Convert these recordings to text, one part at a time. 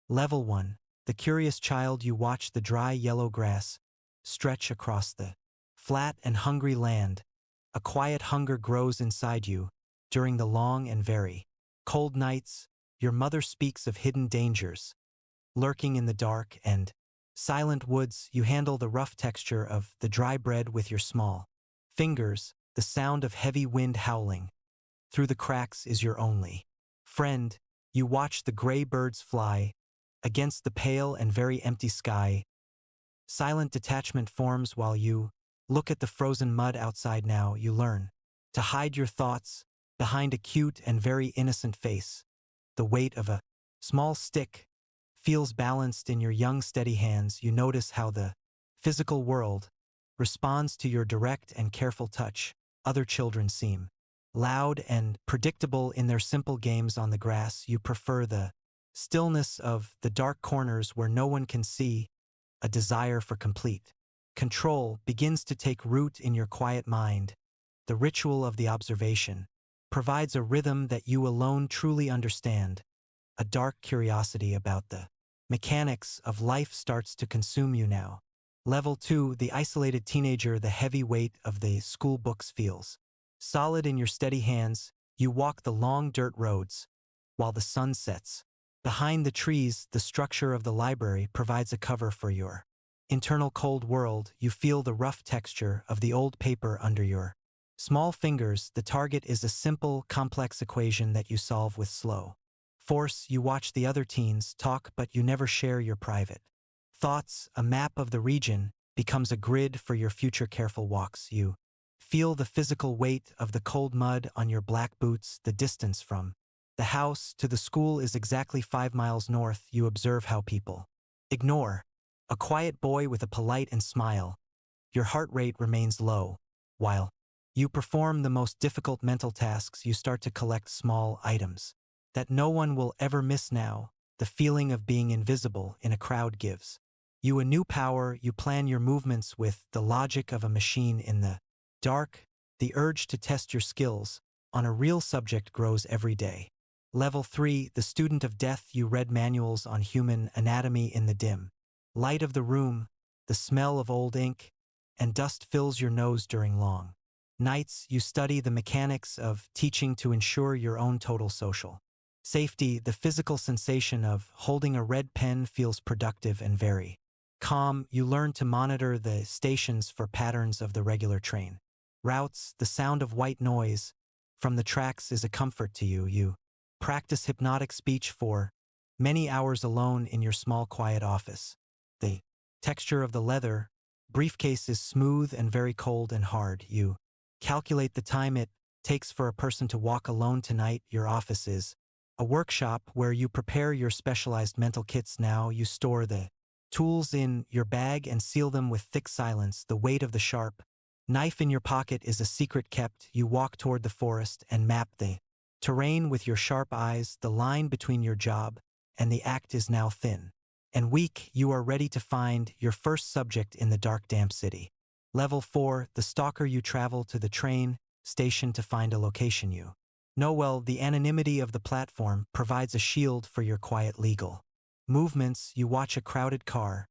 Level 1. The curious child. You watch the dry yellow grass stretch across the flat and hungry land. A quiet hunger grows inside you during the long and very cold nights. Your mother speaks of hidden dangers lurking in the dark and silent woods. You handle the rough texture of the dry bread with your small fingers. The sound of heavy wind howling through the cracks is your only friend. You watch the gray birds fly against the pale and very empty sky. Silent detachment forms while you look at the frozen mud outside. Now you learn to hide your thoughts behind a cute and very innocent face. The weight of a small stick feels balanced in your young, steady hands. You notice how the physical world responds to your direct and careful touch. Other children seem loud and predictable in their simple games on the grass. You prefer the stillness of the dark corners where no one can see. A desire for complete control begins to take root in your quiet mind. The ritual of the observation provides a rhythm that you alone truly understand. A dark curiosity about the mechanics of life starts to consume you now. Level 2. The isolated teenager. The heavy weight of the school books feels solid in your steady hands. You walk the long dirt roads while the sun sets. Behind the trees, the structure of the library provides a cover for your internal cold world. You feel the rough texture of the old paper under your small fingers. The target is a simple, complex equation that you solve with slow force. You watch the other teens talk, but you never share your private thoughts. A map of the region becomes a grid for your future careful walks. You feel the physical weight of the cold mud on your black boots. The distance from the house to the school is exactly 5 miles north. You observe how people ignore a quiet boy with a polite and smile. Your heart rate remains low. While you perform the most difficult mental tasks, you start to collect small items that no one will ever miss now. The feeling of being invisible in a crowd gives you a new power. You plan your movements with the logic of a machine in the dark. The urge to test your skills on a real subject grows every day. Level 3. The student of death. You read manuals on human anatomy in the dim light of the room. The smell of old ink and dust fills your nose during long nights. You study the mechanics of teaching to ensure your own total social safety. The physical sensation of holding a red pen feels productive and very calm. You learn to monitor the stations for patterns of the regular train routes. The sound of white noise from the tracks is a comfort to you. You practice hypnotic speech for many hours alone in your small quiet office. The texture of the leather briefcase is smooth and very cold and hard. You calculate the time it takes for a person to walk alone tonight. Your office is a workshop where you prepare your specialized mental kits. Now you store the tools in your bag and seal them with thick silence. The weight of the sharp knife in your pocket is a secret kept. You walk toward the forest and map the terrain with your sharp eyes. The line between your job and the act is now thin and weak. You are ready to find your first subject in the dark, damp city. Level 4. The stalker. You travel to the train station to find a location you know well. The anonymity of the platform provides a shield for your quiet legal movements. You watch a crowded car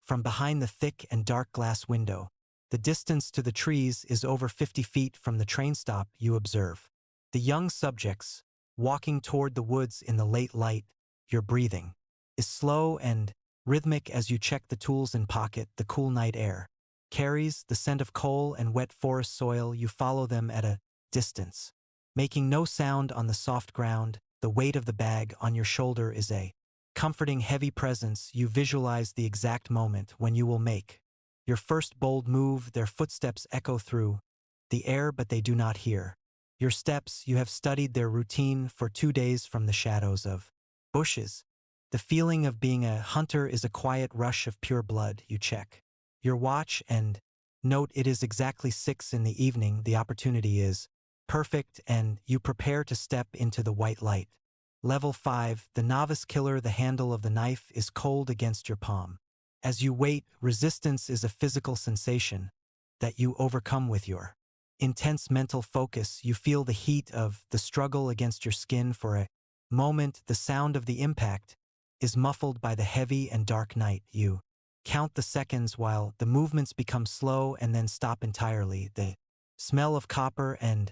from behind the thick and dark glass window. The distance to the trees is over 50 feet from the train stop. You observe the young subjects walking toward the woods in the late light. Your breathing is slow and rhythmic as you check the tools in pocket. The cool night air carries the scent of coal and wet forest soil. You follow them at a distance, making no sound on the soft ground. The weight of the bag on your shoulder is a comforting, heavy presence. You visualize the exact moment when you will make your first bold move. Their footsteps echo through the air, but they do not hear your steps. You have studied their routine for 2 days from the shadows of bushes. The feeling of being a hunter is a quiet rush of pure blood. You check your watch and note it is exactly 6 in the evening. The opportunity is perfect and you prepare to step into the white light. Level 5. The novice killer. The handle of the knife is cold against your palm. As you wait, resistance is a physical sensation that you overcome with your intense mental focus. You feel the heat of the struggle against your skin for a moment. The sound of the impact is muffled by the heavy and dark night. You count the seconds while the movements become slow and then stop entirely. The smell of copper and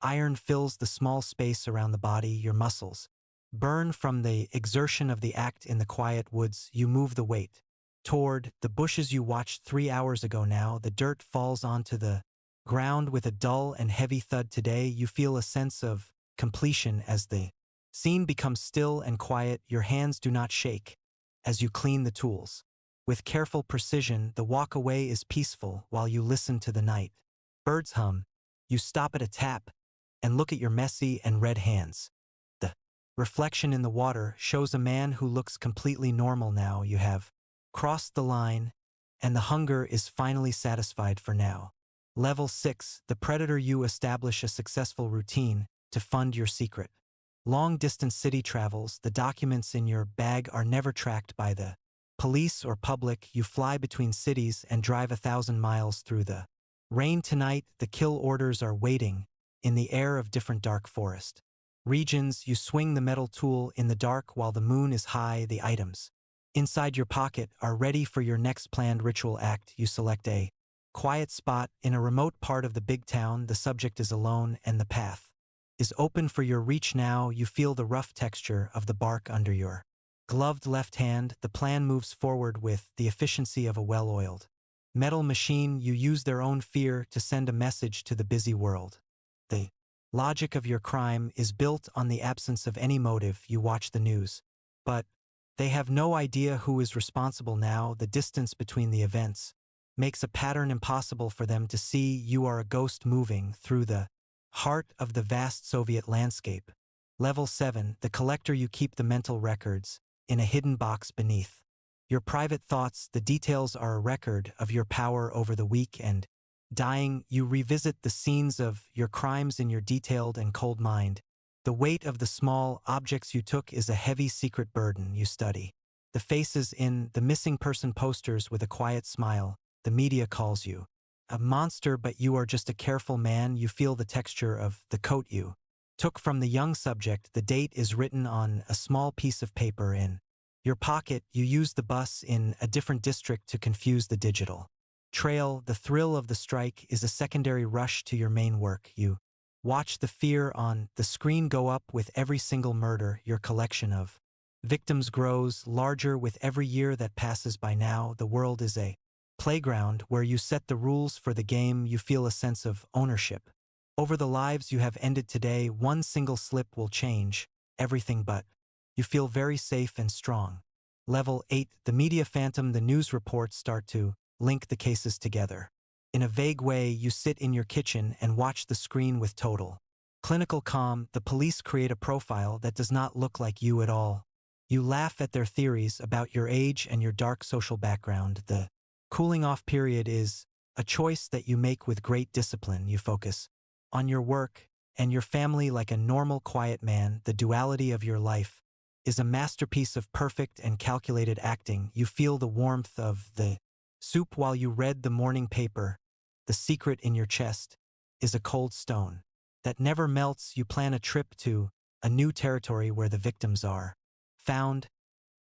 iron fills the small space around the body. Your muscles burn from the exertion of the act. In the quiet woods, you move the weight toward the bushes you watched 3 hours ago. Now the dirt falls onto the ground with a dull and heavy thud. Today you feel a sense of completion as the scene becomes still and quiet. Your hands do not shake as you clean the tools. With careful precision, the walk away is peaceful while you listen to the night birds hum. You stop at a tap and look at your messy and red hands. The reflection in the water shows a man who looks completely normal now. You have crossed the line, and the hunger is finally satisfied for now. Level 6, the predator. You establish a successful routine to fund your secret long-distance city travels. The documents in your bag are never tracked by the police or public. You fly between cities and drive 1,000 miles through the rain. Tonight, the kill orders are waiting in the air of different dark forest regions. You swing the metal tool in the dark while the moon is high. The items inside your pocket are ready for your next planned ritual act. You select a quiet spot in a remote part of the big town. The subject is alone and the path is open for your reach. Now you feel the rough texture of the bark under your gloved left hand. The plan moves forward with the efficiency of a well-oiled metal machine. You use their own fear to send a message to the busy world. The logic of your crime is built on the absence of any motive. You watch the news, but they have no idea who is responsible. Now the distance between the events makes a pattern impossible for them to see. You are a ghost moving through the heart of the vast Soviet landscape. Level 7, the collector. You keep the mental records in a hidden box beneath your private thoughts. The details are a record of your power over the weak and dying. You revisit the scenes of your crimes in your detailed and cold mind. The weight of the small objects you took is a heavy secret burden. You study the faces in the missing person posters with a quiet smile. The media calls you a monster, but you are just a careful man. You feel the texture of the coat you took from the young subject. The date is written on a small piece of paper in your pocket. You use the bus in a different district to confuse the digital trail. The thrill of the strike is a secondary rush to your main work. You watch the fear on the screen go up with every single murder. Your collection of victims grows larger with every year that passes by. Now the world is a playground where you set the rules for the game. You feel a sense of ownership over the lives you have ended today. One single slip will change everything, but you feel very safe and strong. Level 8, the media phantom. The news reports start to link the cases together. In a vague way, you sit in your kitchen and watch the screen with total clinical calm. The police create a profile that does not look like you at all. You laugh at their theories about your age and your dark social background. The cooling off period is a choice that you make with great discipline. You focus on your work and your family like a normal, quiet man. The duality of your life is a masterpiece of perfect and calculated acting. You feel the warmth of the soup while you read the morning paper. The secret in your chest is a cold stone that never melts. You plan a trip to a new territory where the victims are found.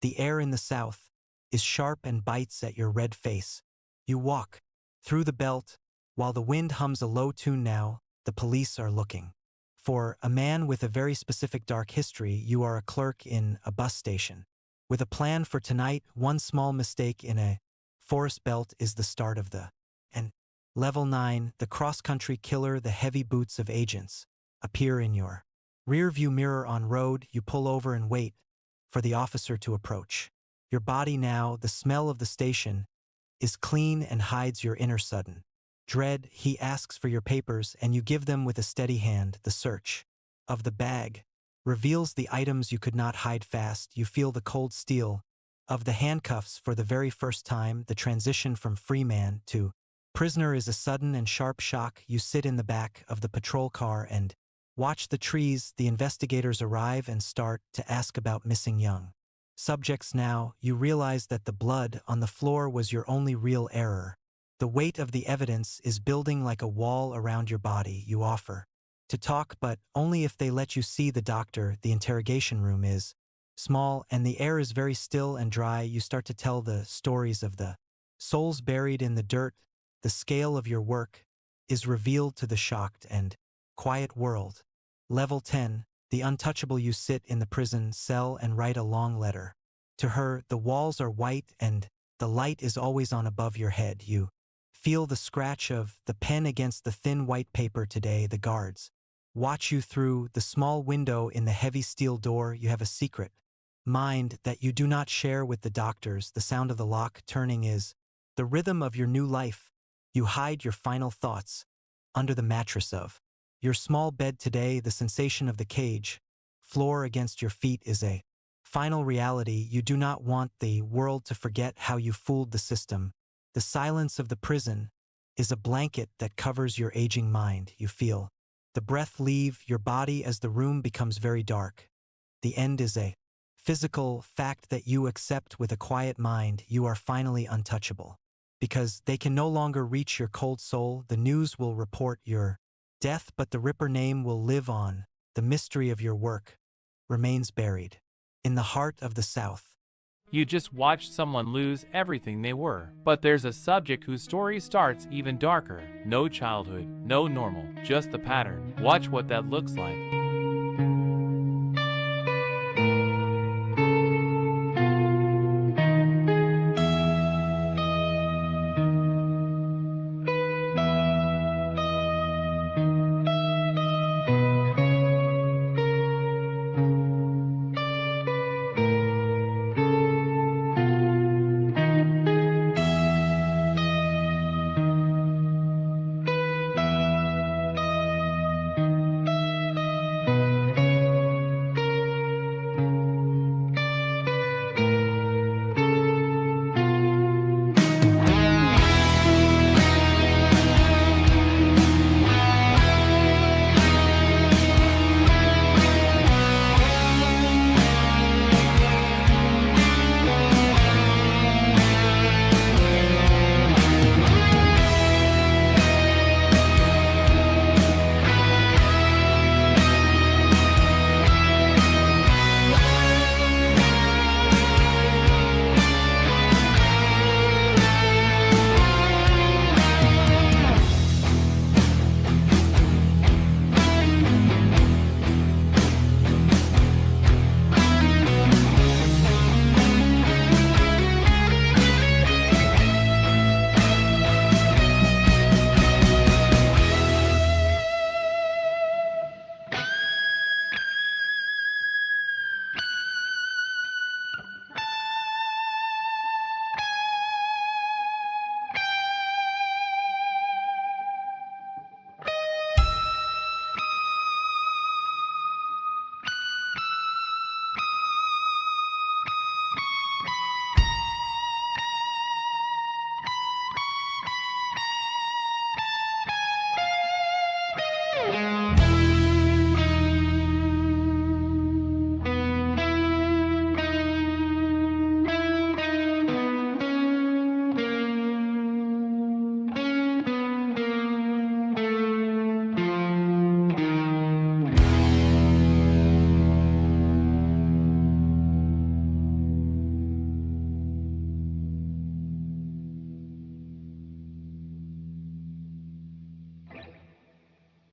The air in the south is sharp and bites at your red face. You walk through the belt while the wind hums a low tune. Now the police are looking for a man with a very specific dark history. You are a clerk in a bus station with a plan for tonight. One small mistake in a forest belt is the start of the end. Level 9, the cross-country killer. The heavy boots of agents appear in your rear-view mirror on road. You pull over and wait for the officer to approach your body. Now the smell of the station is clean and hides your inner sudden dread. He asks for your papers and you give them with a steady hand. The search of the bag reveals the items you could not hide fast. You feel the cold steel of the handcuffs for the very first time. The transition from free man to prisoner is a sudden and sharp shock. You sit in the back of the patrol car and watch the trees. The investigators arrive and start to ask about missing young subjects. Now you realize that the blood on the floor was your only real error. The weight of the evidence is building like a wall around your body. You offer to talk, but only if they let you see the doctor. The interrogation room is small, and the air is very still and dry. You start to tell the stories of the souls buried in the dirt. The scale of your work is revealed to the shocked and quiet world. Level 10, the untouchable. You sit in the prison cell and write a long letter. To her, the walls are white and the light is always on above your head. You feel the scratch of the pen against the thin white paper. Today, the guards watch you through the small window in the heavy steel door. You have a secret mind that you do not share with the doctors. The sound of the lock turning is the rhythm of your new life. You hide your final thoughts under the mattress of your small bed. Today, the sensation of the cage floor against your feet is a final reality. You do not want the world to forget how you fooled the system. The silence of the prison is a blanket that covers your aging mind. You feel the breath leave your body as the room becomes very dark. The end is a physical fact that you accept with a quiet mind. You are finally untouchable. Because they can no longer reach your cold soul. The news will report your death, but the Ripper name will live on. The mystery of your work remains buried in the heart of the South. You just watched someone lose everything they were. But there's a subject whose story starts even darker. No childhood, no normal, just the pattern. Watch what that looks like.